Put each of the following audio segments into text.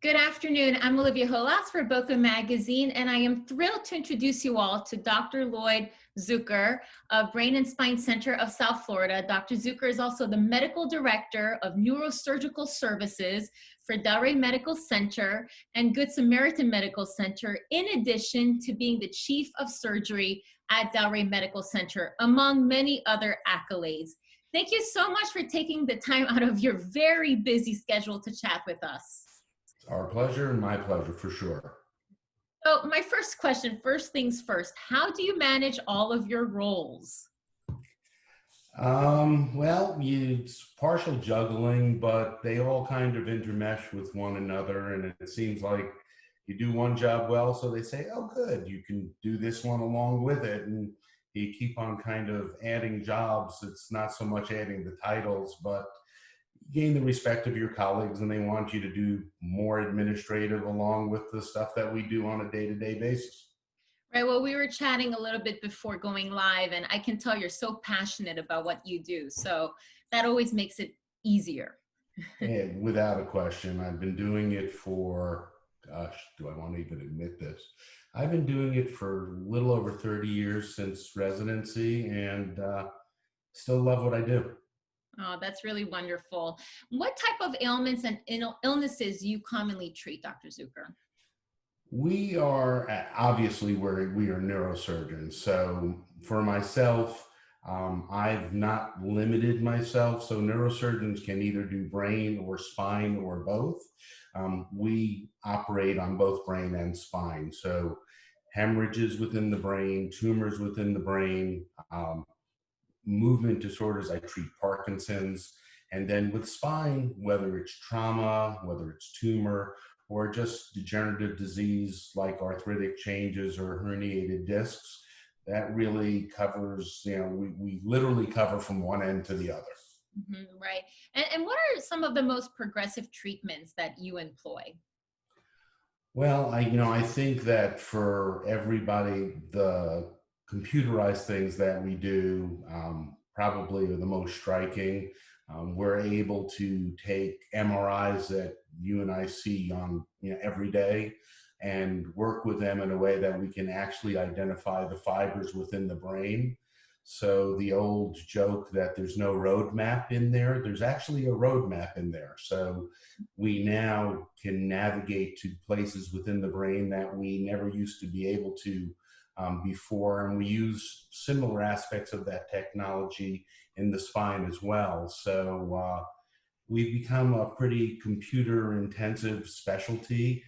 Good afternoon. I'm Olivia Hollaus for Boca magazine, and I am thrilled to introduce you all to Dr. Lloyd Zucker of Brain and Spine Center of South Florida. Dr. Zucker is also the medical director of neurosurgical services for Delray Medical Center and Good Samaritan Medical Center, in addition to being the chief of surgery at Delray Medical Center, among many other accolades. Thank you so much for taking the time out of your very busy schedule to chat with us. Our pleasure and my pleasure, for sure. So my first question, first things first, how do you manage all of your roles? Well, it's partial juggling, but they all kind of intermesh with one another, and it seems like you do one job well, so they say, oh, good, you can do this one along with it, and you keep on kind of adding jobs. It's not so much adding the titles, but gain the respect of your colleagues, and they want you to do more administrative along with the stuff that we do on a day-to-day basis. Right, well, we were chatting a little bit before going live, and I can tell you're so passionate about what you do, so that always makes it easier. And without a question, I've been doing it for, gosh, do I want to even admit this? I've been doing it for a little over 30 years since residency, and still love what I do. Oh, that's really wonderful. What type of ailments and illnesses do you commonly treat, Dr. Zucker? We are, obviously, we are neurosurgeons. So for myself, I've not limited myself. So neurosurgeons can either do brain or spine or both. We operate on both brain and spine. So hemorrhages within the brain, tumors within the brain, movement disorders, I treat Parkinson's. And then with spine, whether it's trauma, whether it's tumor, or just degenerative disease like arthritic changes or herniated discs, that really covers, we literally cover from one end to the other. Mm-hmm, right. And what are some of the most progressive treatments that you employ? Well, I think that for everybody, the computerized things that we do probably are the most striking. We're able to take MRIs that you and I see on every day and work with them in a way that we can actually identify the fibers within the brain. So the old joke that there's no roadmap in there, there's actually a roadmap in there. So we now can navigate to places within the brain that we never used to be able to before, and we use similar aspects of that technology in the spine as well. So we've become a pretty computer-intensive specialty,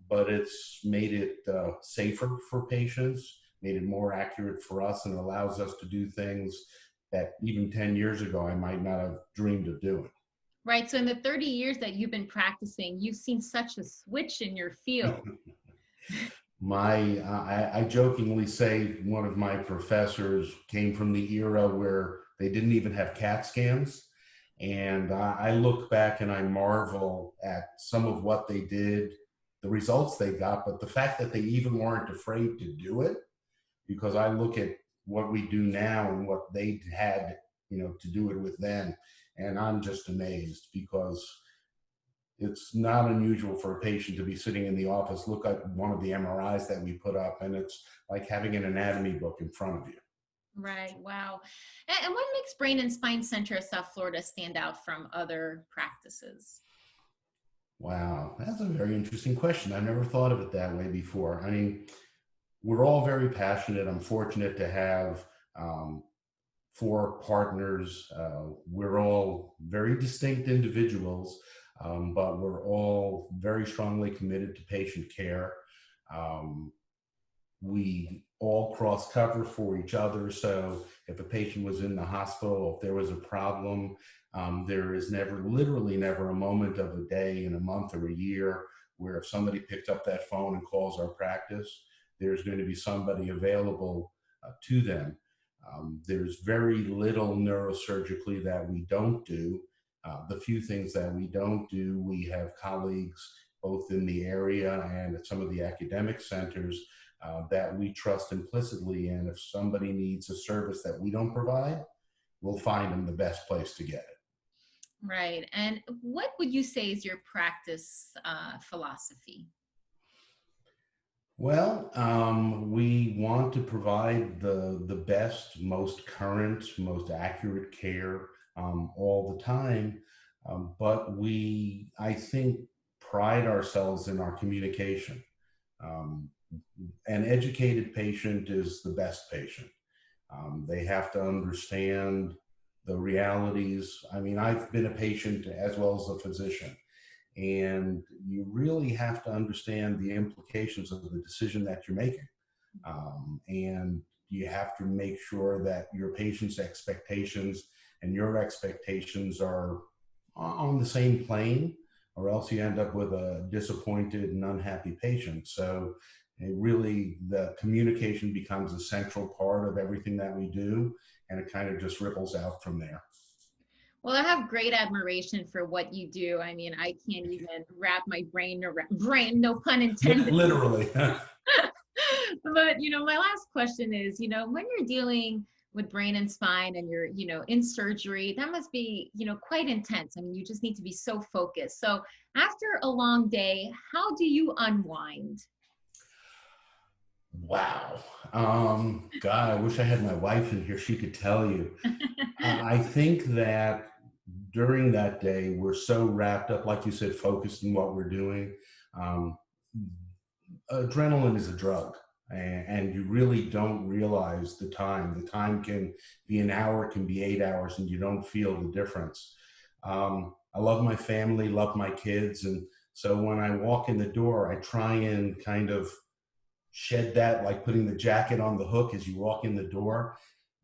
but it's made it safer for patients, made it more accurate for us, and it allows us to do things that even 10 years ago I might not have dreamed of doing. Right, so in the 30 years that you've been practicing, you've seen such a switch in your field. I jokingly say one of my professors came from the era where they didn't even have CAT scans. And I look back and I marvel at some of what they did, the results they got, but the fact that they even weren't afraid to do it, because I look at what we do now and what they had, to do it with then. And I'm just amazed, because it's not unusual for a patient to be sitting in the office, look at one of the MRIs that we put up, and it's like having an anatomy book in front of you. Right, wow. And what makes Brain and Spine Center of South Florida stand out from other practices? Wow, that's a very interesting question. I've never thought of it that way before. I mean, we're all very passionate. I'm fortunate to have 4 partners. We're all very distinct individuals, but we're all very strongly committed to patient care. We all cross cover for each other. So if a patient was in the hospital, if there was a problem, there is literally never a moment of a day in a month or a year where if somebody picked up that phone and calls our practice, there's going to be somebody available to them. There's very little neurosurgically that we don't do. The few things that we don't do, we have colleagues both in the area and at some of the academic centers that we trust implicitly. And if somebody needs a service that we don't provide, we'll find them the best place to get it. Right. And what would you say is your practice philosophy? Well, we want to provide the best, most current, most accurate care all the time. But I think, pride ourselves in our communication. Um, an educated patient is the best patient. They have to understand the realities. I mean, I've been a patient as well as a physician, and you really have to understand the implications of the decision that you're making. And you have to make sure that your patient's expectations and your expectations are on the same plane, or else you end up with a disappointed and unhappy patient. So the communication becomes a central part of everything that we do, and it kind of just ripples out from there. Well, I have great admiration for what you do. I mean, I can't even wrap my brain around brain, no pun intended. Literally. But, my last question is, when you're dealing with brain and spine and you're, in surgery, that must be, quite intense. I mean, you just need to be so focused. So after a long day, how do you unwind? Wow. God, I wish I had my wife in here. She could tell you. I think that during that day, we're so wrapped up, like you said, focused in what we're doing. Um, Adrenaline is a drug, and you really don't realize the time. The time can be an hour, can be 8 hours, and you don't feel the difference. I love my family, love my kids. And so when I walk in the door, I try and kind of shed that, like putting the jacket on the hook as you walk in the door.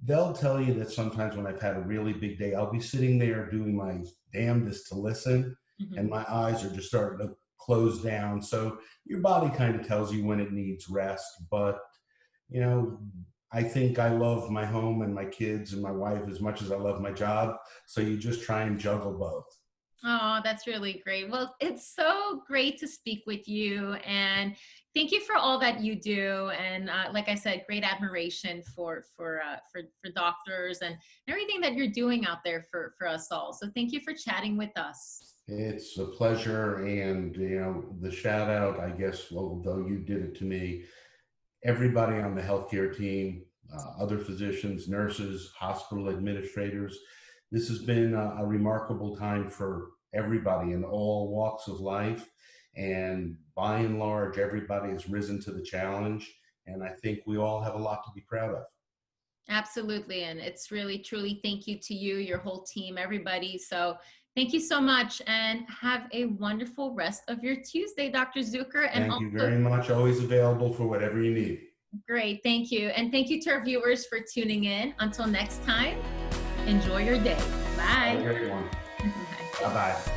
They'll tell you that sometimes when I've had a really big day, I'll be sitting there doing my damnedest to listen, and my eyes are just starting to close down. So your body kind of tells you when it needs rest. But, I think I love my home and my kids and my wife as much as I love my job. So you just try and juggle both. Oh, that's really great. Well, it's so great to speak with you, and thank you for all that you do. And like I said, great admiration for doctors and everything that you're doing out there for us all. So thank you for chatting with us. It's a pleasure. And, the shout out, I guess, although you did it to me, everybody on the healthcare team, other physicians, nurses, hospital administrators. This has been a remarkable time for everybody in all walks of life. And by and large, everybody has risen to the challenge. And I think we all have a lot to be proud of. Absolutely. And it's really, truly thank you to you, your whole team, everybody. So thank you so much, and have a wonderful rest of your Tuesday, Dr. Zucker. And Thank you also, very much. Always available for whatever you need. great. Thank you. And thank you to our viewers for tuning in. Until next time, enjoy your day. Bye. Have a great one. Bye. Bye-bye.